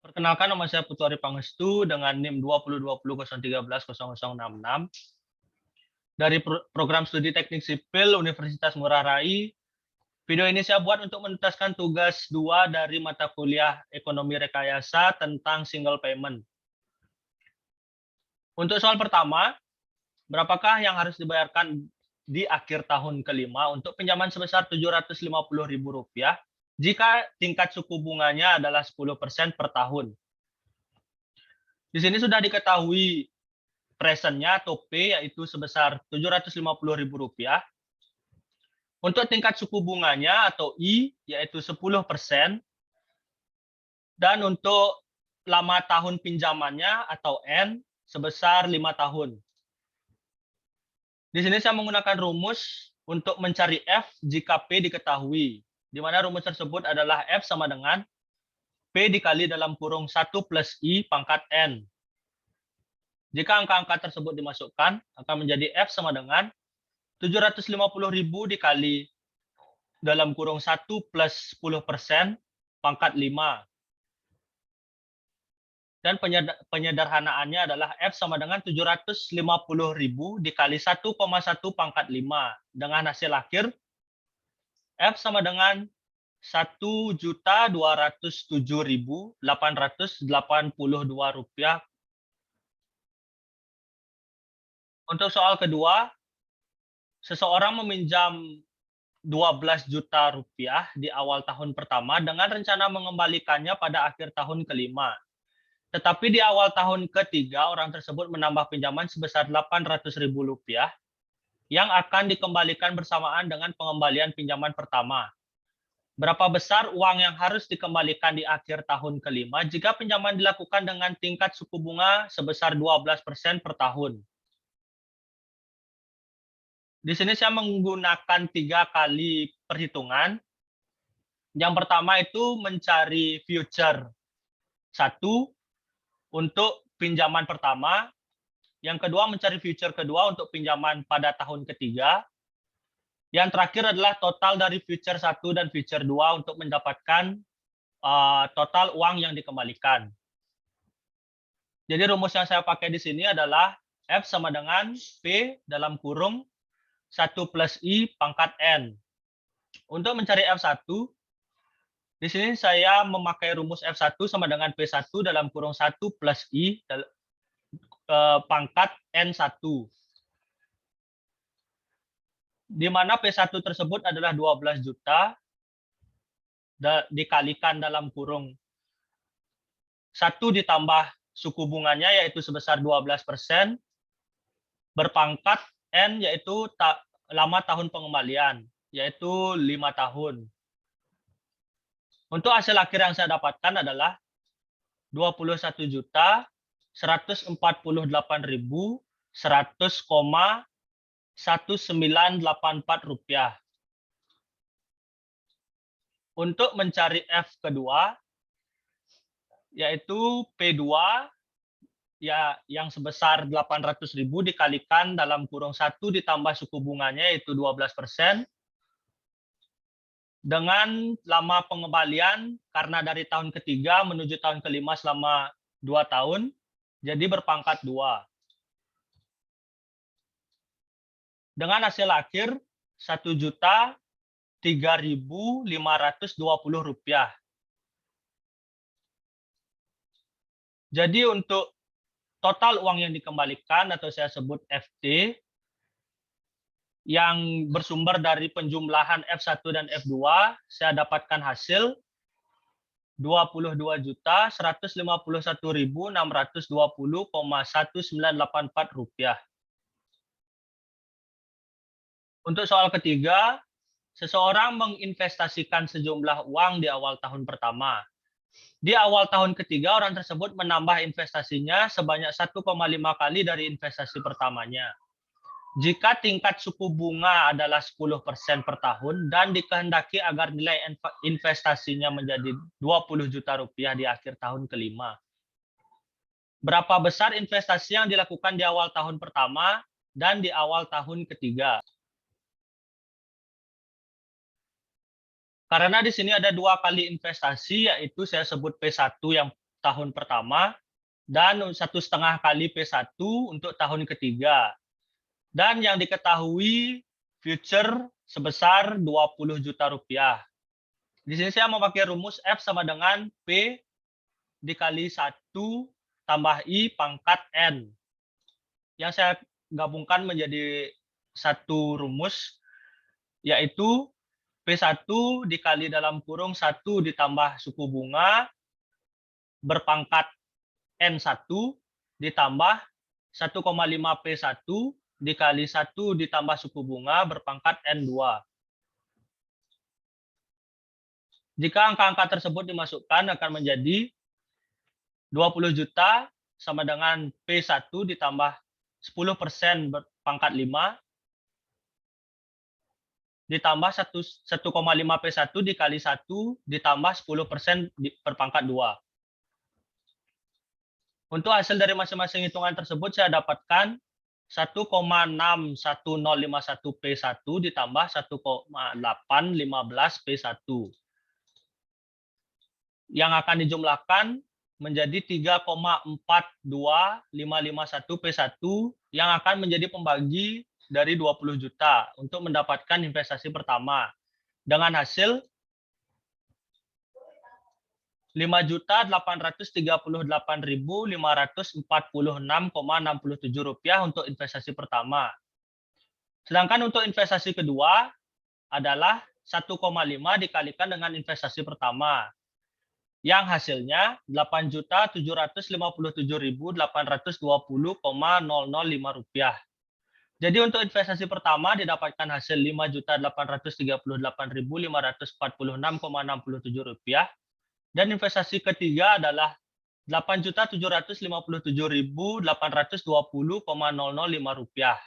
Perkenalkan, nama saya Putu Ari Pangestu dengan NIM 202001300066 dari Program Studi Teknik Sipil Universitas Ngurah Rai. Video ini saya buat untuk menuntaskan tugas 2 dari mata kuliah Ekonomi Rekayasa tentang single payment. Untuk soal pertama, berapakah yang harus dibayarkan di akhir tahun kelima untuk pinjaman sebesar Rp750.000 jika tingkat suku bunganya adalah 10% per tahun? Di sini sudah diketahui presentnya atau P, yaitu sebesar Rp750.000. Untuk tingkat suku bunganya atau I, yaitu 10%. Dan untuk lama tahun pinjamannya atau N, sebesar 5 tahun. Di sini saya menggunakan rumus untuk mencari F jika P diketahui, di mana rumus tersebut adalah F sama dengan P dikali dalam kurung 1 plus I pangkat N. Jika angka-angka tersebut dimasukkan, akan menjadi F sama dengan 750.000 dikali dalam kurung 1 plus 10% pangkat 5. Dan penyederhanaannya adalah F sama dengan 750.000 dikali 1,1 pangkat 5. Dengan hasil akhir, F sama dengan Rp1.207.882. Untuk soal kedua, seseorang meminjam Rp12 juta di awal tahun pertama dengan rencana mengembalikannya pada akhir tahun kelima. Tetapi di awal tahun ketiga, orang tersebut menambah pinjaman sebesar Rp800.000 yang akan dikembalikan bersamaan dengan pengembalian pinjaman pertama. Berapa besar uang yang harus dikembalikan di akhir tahun kelima jika pinjaman dilakukan dengan tingkat suku bunga sebesar 12% per tahun? Di sini saya menggunakan 3 kali perhitungan. Yang pertama itu mencari future 1 untuk pinjaman pertama. Yang kedua mencari future kedua untuk pinjaman pada tahun ketiga. Yang terakhir adalah total dari future 1 dan future 2 untuk mendapatkan total uang yang dikembalikan. Jadi rumus yang saya pakai di sini adalah F sama dengan P dalam kurung 1 plus I pangkat N. Untuk mencari F1, di sini saya memakai rumus F1 sama dengan P1 dalam kurung 1 plus I pangkat N1. Di mana P1 tersebut adalah 12 juta dikalikan dalam kurung 1 ditambah suku bunganya yaitu sebesar 12%, berpangkat N yaitu lama tahun pengembalian, yaitu 5 tahun. Untuk hasil akhir yang saya dapatkan adalah Rp21.148.100,1984. Untuk mencari F kedua, yaitu P2 ya yang sebesar 800.000 dikalikan dalam kurung 1 ditambah suku bunganya yaitu 12%, dengan lama pengembalian karena dari tahun ketiga menuju tahun kelima selama 2 tahun, jadi berpangkat 2. Dengan hasil akhir Rp1.003.520. Jadi untuk total uang yang dikembalikan atau saya sebut FT yang bersumber dari penjumlahan F1 dan F2, saya dapatkan hasil Rp22.151.620,1984. Untuk soal ketiga, seseorang menginvestasikan sejumlah uang di awal tahun pertama. Di awal tahun ketiga, orang tersebut menambah investasinya sebanyak 1,5 kali dari investasi pertamanya. Jika tingkat suku bunga adalah 10% per tahun dan dikehendaki agar nilai investasinya menjadi Rp20 juta di akhir tahun kelima, berapa besar investasi yang dilakukan di awal tahun pertama dan di awal tahun ketiga? Karena di sini ada 2 kali investasi, yaitu saya sebut P1 yang tahun pertama dan 1,5 kali P1 untuk tahun ketiga. Dan yang diketahui future sebesar 20 juta rupiah. Di sini saya memakai rumus F sama dengan P dikali 1 tambah I pangkat N. Yang saya gabungkan menjadi satu rumus, yaitu P1 dikali dalam kurung 1 ditambah suku bunga berpangkat N1 ditambah 1,5 P1 dikali 1 ditambah suku bunga berpangkat N2. Jika angka-angka tersebut dimasukkan akan menjadi 20 juta sama dengan P1 ditambah 10% berpangkat 5 ditambah 1,5 P1 dikali 1 ditambah 10% berpangkat 2. Untuk hasil dari masing-masing hitungan tersebut saya dapatkan 1,61051 P1 ditambah 1,815 P1. Yang akan dijumlahkan menjadi 3,42551 P1 yang akan menjadi pembagi dari 20 juta untuk mendapatkan investasi pertama dengan hasil 5.838.546,67 rupiah untuk investasi pertama. Sedangkan untuk investasi kedua adalah 1,5 dikalikan dengan investasi pertama, yang hasilnya 8.757.820,005 rupiah. Jadi untuk investasi pertama didapatkan hasil 5.838.546,67 rupiah. Dan investasi ketiga adalah 8.757.820,005 rupiah.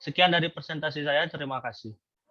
Sekian dari presentasi saya, terima kasih.